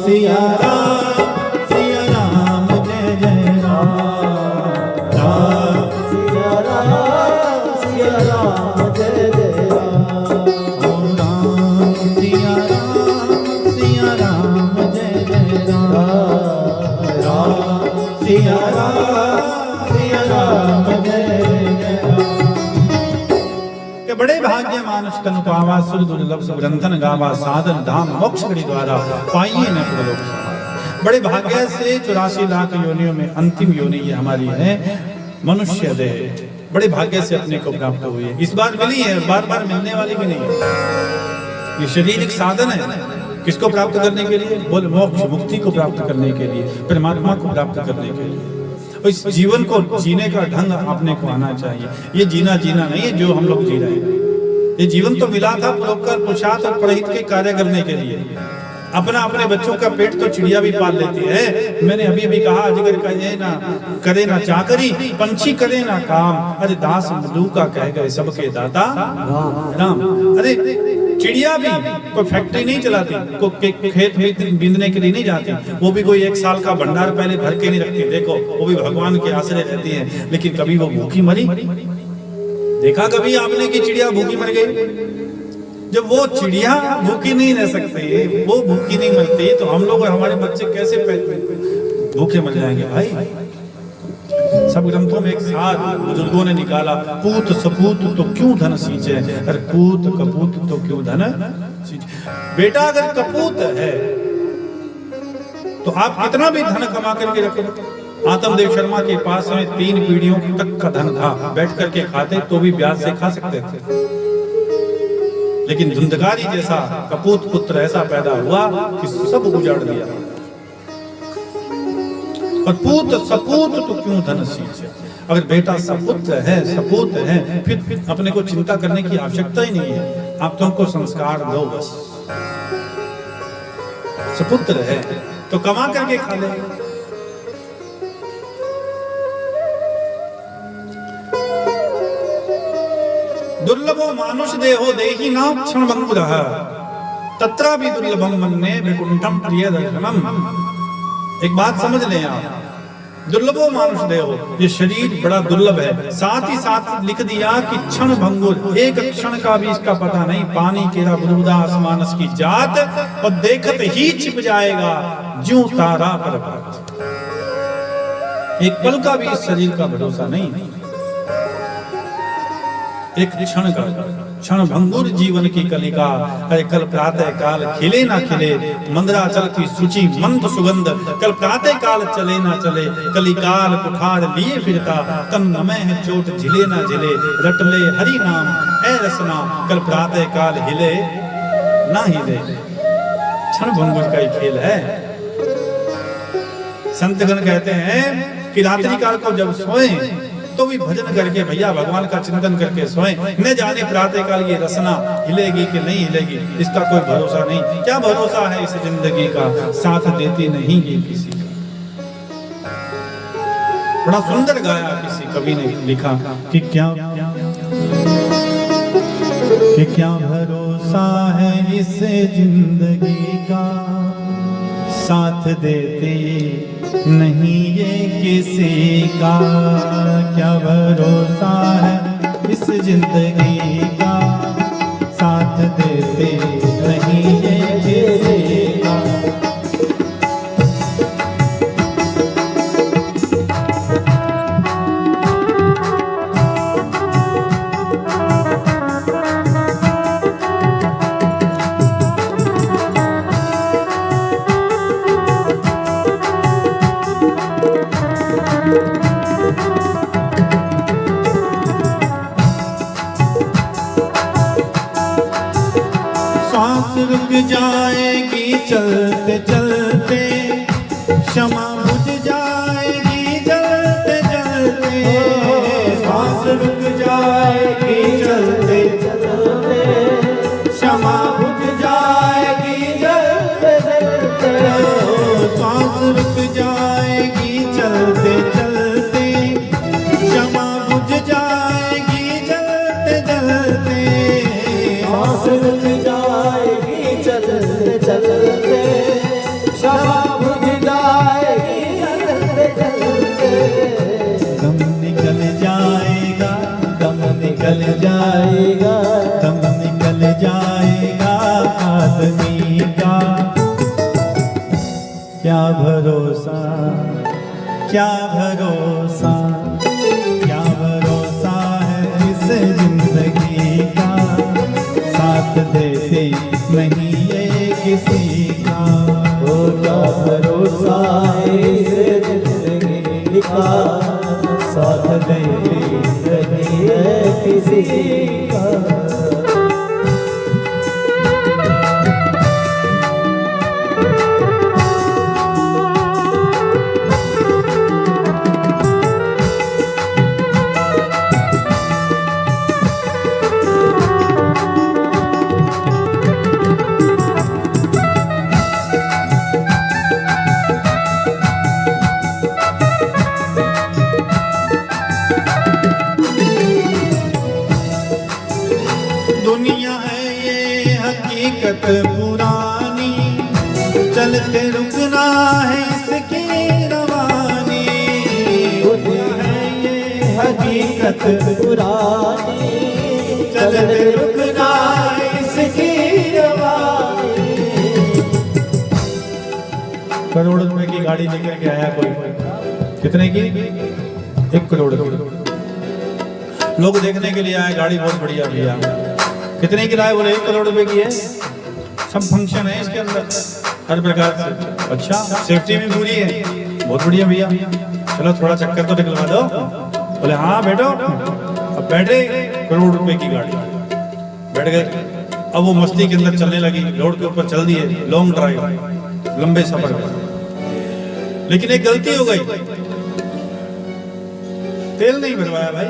सिया राम जय जय राम राम सिया राम जय जय राम। राम सिया राम जय जय राम राम सिया राम जय जय राम। के बड़े भाग्य मानुष तनु पावा सुर दुर्लभ सुग्रंथन गावा साधन धाम मोक्ष गति द्वारा पाइए न प्रलोक। बड़े भाग्य से 84 लाख योनियों में अंतिम योनि ये हमारी है मनुष्य देह। बड़े भाग्य से अपने को प्राप्त हुई है, इस बार मिली है, बार बार मिलने वाली भी नहीं है। ये शरीर एक साधन है किसको प्राप्त करने के लिए? बोल मोक्ष मुक्ति को प्राप्त करने के लिए, परमात्मा को प्राप्त करने के लिए। इस जीवन को जीने का ढंग अपने को आना चाहिए। ये जीना नहीं है जो हम लोग जी रहे हैं। ये जीवन तो मिला था परोपकार पुरुषार्थ और परहित के कार्य करने के लिए। अपने बच्चों का पेट तो चिड़िया भी पाल लेती है। मैंने अभी भी कहा अजगर करे ना चाकरी, पंछी करे ना काम, अरे दास मधुका कह गए सबके दाता राम। अरे चिड़िया भी कोई फैक्ट्री नहीं चलाती, कोई खेत में बीनने के लिए नहीं जाती, वो भी कोई 1 साल का भंडार पहले भर के नहीं रखती। देखो वो भी भगवान के आश्रय रहती है, लेकिन कभी वो भूखी मरी? देखा कभी आपने कि चिड़िया भूखी मर गई? जब वो चिड़िया भूखी नहीं रह सकती, वो भूखी नहीं मरती, तो हम लोग और हमारे बच्चे कैसे भूखे मर जाएंगे भाई? सब ग्रंथों में एक सार बुजुर्गों ने निकाला, पूत सपूत तो क्यों धन सींचे, अरे पूत कपूत तो क्यों धन सींचे। बेटा अगर कपूत है तो आप कितना भी धन कमा करके रखे। आत्मदेव शर्मा के पास में 3 पीढ़ियों तक का धन था, बैठ करके खाते तो भी ब्याज से खा सकते थे। लेकिन धुंधकारी जैसा कपूत पुत्र ऐसा पैदा हुआ कि सब उजाड़ दिया। और पूत सपूत तो क्यों धन सींचे। अगर बेटा सपुत्र है सपूत है फिर अपने को चिंता करने की आवश्यकता ही नहीं है। आप तुमको संस्कार दो बस। सपुत्र है तो कमा करके खा ले। दुर्लभो मानुष देहो देहि ना क्षण भंगुरः तत्रा भी दुर्लभम मन्ये वैकुंठम प्रिय दर्शनम। एक बात समझ लें आप, दुर्लभो मानुष देहो, ये शरीर बड़ा दुर्लभ है। साथ ही साथ लिख दिया कि क्षण भंगुर, एक क्षण का भी इसका पता नहीं। पानी केरा बुलबुला आसमानस की जात, और देखत ही छिप जाएगा ज्यों तारा पर भात। एक पल का भी इस शरीर का भरोसा नहीं। एक क्षण का क्षण भंगुर जीवन की कलिका। कल प्रातः काल खिले ना खिले, मंदराचल की सूची मंद सुगंध। कल प्रातः काल चले ना चले, कलिकाल कुठार लिए फिरता। तन नमः है चोट झिले ना झिले, रट ले हरि नाम ऐ रसना। कल प्रातः काल हिले ना हिले। क्षण भंगुर का ही खेल है। संतगण कहते हैं कि रात्रि काल को जब सोए तो भी भजन करके भैया भगवान का चिंतन करके सोए। न जाने प्रातः काल ये रसना हिलेगी कि नहीं हिलेगी, इसका कोई भरोसा नहीं। क्या भरोसा है इस जिंदगी का, साथ देती नहीं ये किसी का। बड़ा सुंदर गाया किसी कवि ने लिखा कि क्या भरोसा है इस जिंदगी का, साथ देती नहीं ये किसी का। क्या भरोसा है इस जिंदगी का, साथ देते नहीं ये किसी का। रुक जाएगी चलते चलते, क्षमा बुझ जाएगी जलते जलते। सांस रुक जाएगी चलते चलते, क्षमा बुझ जाएगी जलते जलते। सांस रुक जाएगी चलते चलते, क्षमा बुझ जाएगी जलते जलते। सांस रुक जाएगी चलते चलते, क्षमा जाएगा आदमी का। क्या भरोसा, क्या भरोसा, क्या भरोसा है इस जिंदगी का, साथ देती नहीं ये किसी का। ओ क्या भरोसा है इस जिंदगी का, साथ देती नहीं है किसी का। दुनिया है ये हकीकत पुरानी, चलते रुकना है इसकी रवानी। दुनिया है ये हकीकत पुरानी, चलते रुकना है इसकी रवानी। करोड़ रुपए की गाड़ी लेकर के आया कोई, कितने की? 1 करोड़ की। लोग देखने के लिए आए, गाड़ी बहुत बढ़िया भैया। कितने की लाए? बोले 1 करोड़ रुपए की है। सब फंक्शन है इसके अंदर हर प्रकार से। अच्छा, सेफ्टी भी पूरी है, बहुत बढ़िया भैया। चलो थोड़ा चक्कर तो निकलवा दो। बोले हाँ बैठो। अब बैठे, करोड़ रुपए की गाड़ी, बैठ गए। अब वो मस्ती के अंदर चलने लगी, रोड के ऊपर चल दिए, लॉन्ग ड्राइव, लंबे सफर पर। लेकिन एक गलती हो गई, तेल नहीं भरवाया भाई।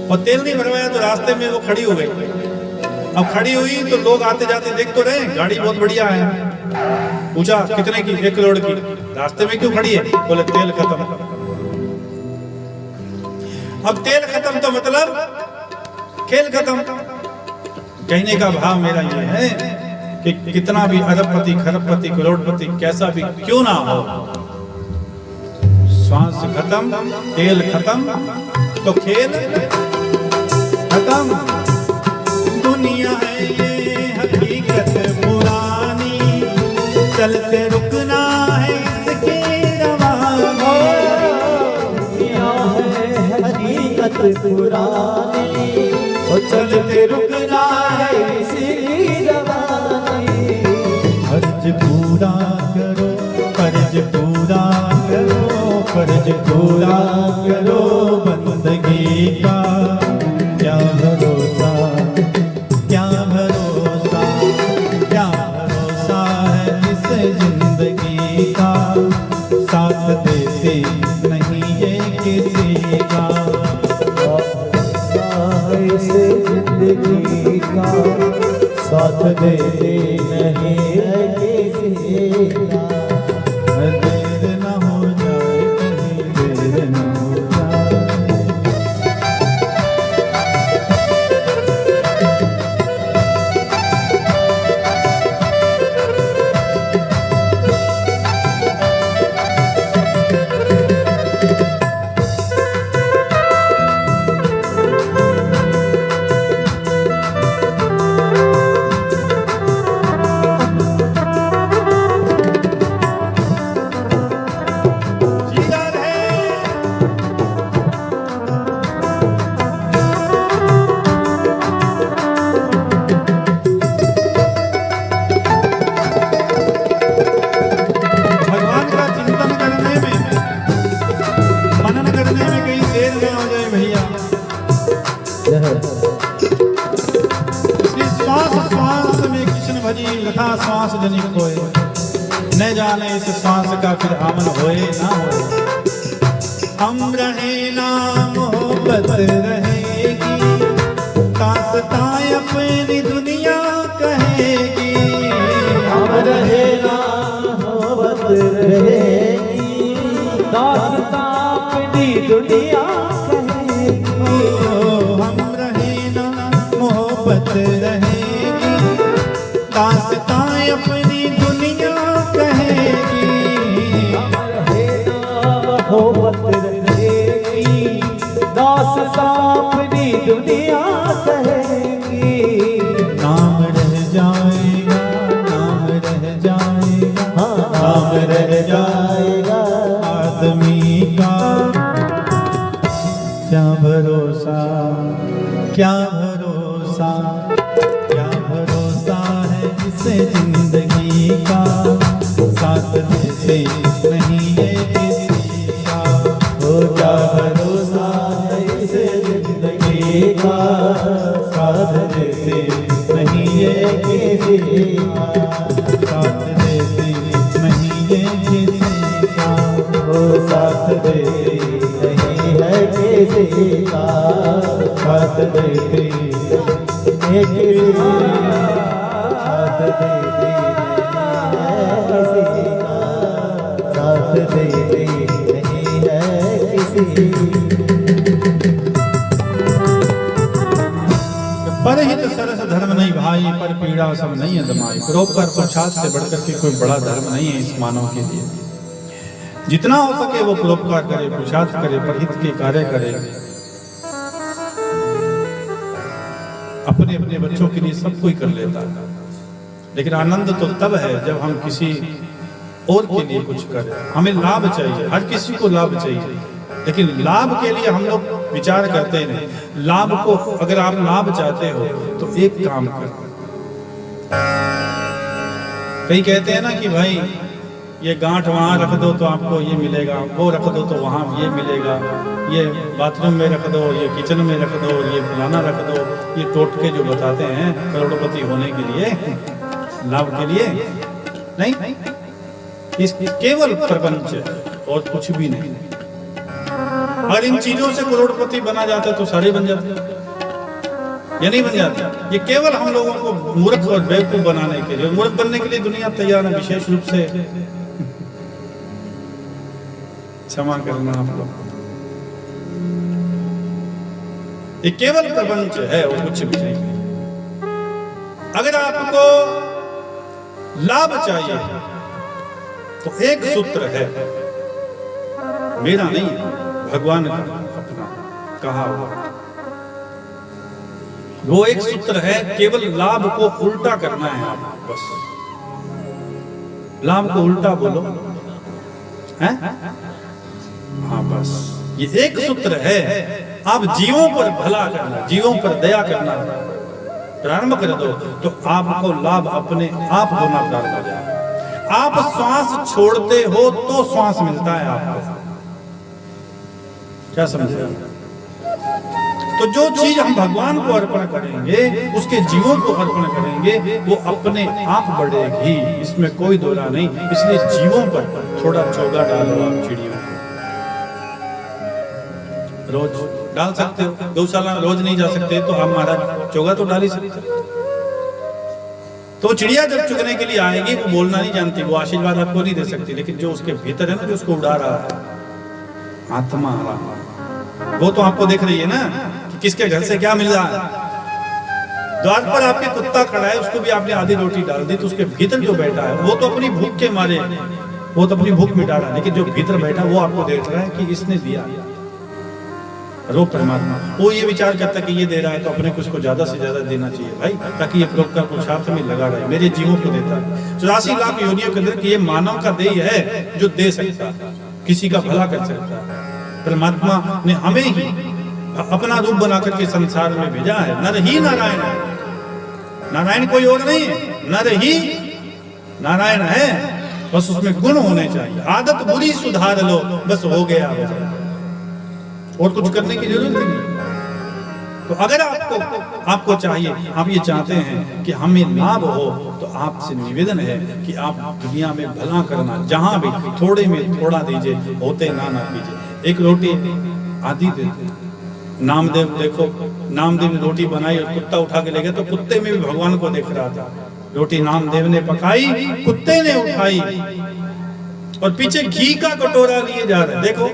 और तेल नहीं भरवाया तो रास्ते में वो खड़ी हो गई। अब खड़ी हुई तो लोग आते जाते देख तो रहे, गाड़ी बहुत बढ़िया है। पूछा कितने की? 1 करोड़ की। रास्ते में क्यों खड़ी है? बोले तेल खत्म। अब तेल खत्म तो मतलब खेल खत्म। कहने का भाव मेरा ये है कि कितना भी अरबपति, खरबपति, करोड़पति कैसा भी क्यों ना हो, श्वास खत्म, तेल खत्म तो खेल खत्म। दुनिया है ये हकीकत पुरानी, चलते रुकना है इसकी रवानी। दुनिया है हकीकत पुरानी, और चलते रुकना है इसी रवानी। फर्ज पूरा करो, फर्ज पूरा करो, फर्ज पूरा करो बंदगी का। क्या भरोसा, क्या भरोसा, क्या भरोसा है इस जिंदगी का, साथ देते नहीं ये किसी का। इस जिंदगी का, साथ देते नहीं है किसी का। देर न हो जाए, कहीं देर न हो जाए। लखा श्वास जनी खोए, न जाने इस श्वास का फिर आमन होए ना होए। हम रहे ना मोहब्बत रहेगी, दास्तां अपनी दुनिया कहेगी। हम रहे ना मोहब्बत रहेगी, दास्तां अपनी दुनिया कहेगी। हम रहे ना मोहब्बत रहेगी, दास्तां अपनी दुनिया कहेगी। हम रहे ना मोहब्बत रहेगी, दास्तां अपनी दुनिया कहेगी। जिंदगी का, साथ देते नहीं ये किसी का। हो जा भरोसा है इस जिंदगी का, साथ देते नहीं ये किसी का, साथ देते नहीं ये किसी का। हो साथ देते नहीं है किसी का, साथ देते नहीं किसी का, साथ देते नहीं है किसी का, साथ देते नहीं है किसी परहित सरस धर्म नहीं भाई, पर पीड़ा सब नहीं है दमाई। परोपकार पुरुषार्थ से बढ़कर के कोई बड़ा धर्म नहीं है इस मानव के लिए। जितना हो सके वो परोपकार करे, पुरुषार्थ करे, परहित के कार्य करे। अपने अपने बच्चों के लिए सब कोई कर लेता है, लेकिन आनंद तो तब है जब हम किसी और के लिए कुछ करें। हमें लाभ चाहिए, हर किसी को लाभ चाहिए, लेकिन लाभ के लिए हम लोग विचार करते नहीं। लाभ को अगर आप लाभ चाहते हो तो एक काम करो। कई कहते हैं ना कि भाई ये गांठ वहां रख दो तो आपको ये मिलेगा, वो रख दो तो वहां ये मिलेगा, ये बाथरूम में रख दो, ये किचन में रख दो, ये फलाना रख दो। ये टोटके जो बताते हैं करोड़पति होने के लिए, लाभ के लिए नहीं, इस केवल प्रपंच है और कुछ भी नहीं। अगर इन चीजों से करोड़पति बना जाता तो सारे बन जाते, ये नहीं बन जाते। ये केवल हम लोगों को मूर्ख और बेवकूफ बनाने के लिए, मूर्ख बनने के लिए दुनिया तैयार है। विशेष रूप से क्षमा करना आप लोग, ये केवल प्रपंच है और कुछ भी नहीं। अगर आपको लाभ चाहिए तो एक सूत्र है, मेरा नहीं, भगवान का अपना कहा हुआ। वो एक सूत्र है, केवल लाभ को उल्टा करना है आप, बस लाभ को उल्टा बोलो, हैं? हाँ बस ये एक सूत्र है। आप जीवों पर भला करना, जीवों पर दया करना प्रारंभ कर दो तो आपको लाभ अपने आप होना प्रारंभ हो जाएगा। आप श्वास छोड़ते हो तो श्वास मिलता है आपको, क्या समझे? तो जो चीज हम भगवान को अर्पण करेंगे, उसके जीवों को अर्पण करेंगे, वो अपने आप बढ़ेगी, इसमें कोई दोरा नहीं। इसलिए जीवों पर थोड़ा चोगा डालो आप, चिड़ियों को रोज डाल सकते हो। गौशाला रोज नहीं जा सकते तो आप महाराज चोगा तो डाल ही सकते। तो चिड़िया जब चुगने के लिए आएगी वो बोलना नहीं जानती, वो आशीर्वाद आपको नहीं दे सकती, लेकिन जो उसके भीतर है ना, जो उसको उड़ा रहा है, आत्मा, वो तो आपको देख रही है ना कि किसके घर से क्या मिल रहा है। द्वार पर आपके कुत्ता खड़ा है, उसको भी आपने आधी रोटी डाल दी, तो उसके भीतर जो बैठा है वो तो अपनी भूख के मारे, वो तो अपनी भूख मिटा रहा है, लेकिन जो भीतर बैठा वो आपको देख रहा है कि इसने दिया। रो परमात्मा वो ये विचार करता कि ये दे रहा है तो अपने को उसको ज्यादा से ज्यादा देना चाहिए भाई, ताकि ये परोपकार पुरुषार्थ में लगा रहे। मेरे जीवों को देता है 84 लाख योनियों के अंदर कि ये मानव का देय है जो दे सकता है, किसी का भला कर सकता है। परमात्मा ने हमें ही अपना रूप बना करके संसार में भेजा है। नर ही नारायण है, नारायण कोई और नहीं है, नर ही नारायण है। बस उसमें गुण होने चाहिए, आदत बुरी सुधार लो, बस हो गया, और कुछ करने की जरूरत नहीं। तो अगर आपको चाहिए, आप ये चाहते हैं कि हमें लाभ हो, तो आपसे निवेदन है कि आप दुनिया में भला करना, जहां भी थोड़े में थोड़ा दीजिए, होते ना कीजिए। एक रोटी आधी देते, नामदेव देखो, नामदेव ने रोटी बनाई और कुत्ता उठा के ले गया, तो कुत्ते में भी भगवान को देख रहा था। रोटी नामदेव ने पकाई, कुत्ते ने उठाई, और पीछे घी का कटोरा लिए जा रहे। देखो,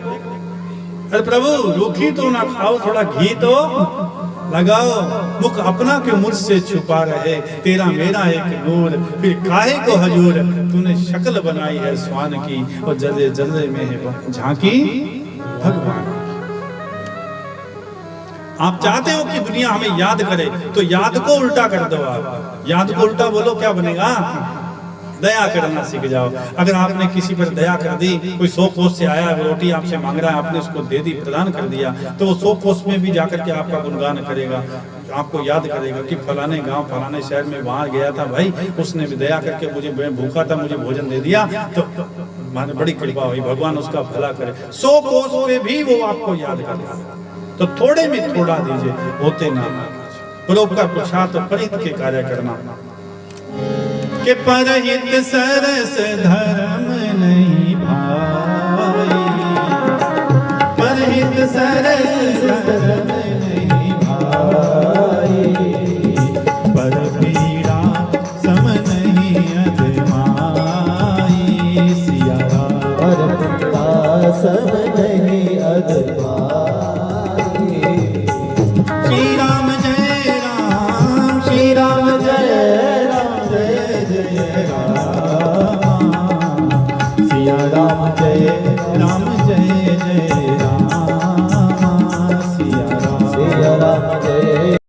अरे प्रभु रूखी तो ना खाओ, थोड़ा घी तो लगाओ। मुख अपना क्यों मुझसे छुपा रहे, तेरा मेरा एक नूर, फिर काहे को हजूर, तूने शक्ल बनाई है स्वान की, और जर्रे जर्रे में है झांकी भगवान। आप चाहते हो कि दुनिया हमें याद करे, तो याद को उल्टा कर दो। आप याद को उल्टा बोलो, क्या बनेगा? दया करना सीख जाओ। अगर आपने किसी पर दया कर दी, कोई 100 कोस से आया, रोटी आपसे मांग रहा है, आपने उसको दे दी, प्रदान कर दिया, तो वो 100 कोस में भी जाकर के आपका गुणगान करेगा। आपको याद करेगा कि फलाने गांव फलाने शहर में वहां गया था भाई, उसने भी दया करके मुझे, मैं भूखा था मुझे भोजन दे दिया, तो माने बड़ी कृपा हुई, भगवान उसका भला करे। 100 कोस पे भी वो आपको याद करेगा। तो थोड़े में थोड़ा दीजिए, होते ना परोपकार पुरुषार्थ परित के कार्य करना। के परहित सरस धर्म नहीं भाई, परहित सरस धर्म नहीं भाई, पर पीड़ा सम नहीं अदमाई। सिया पर पीड़ा सम नहीं अदमाई। श्री राम जय राम, श्री राम जय राम, जय जय राम।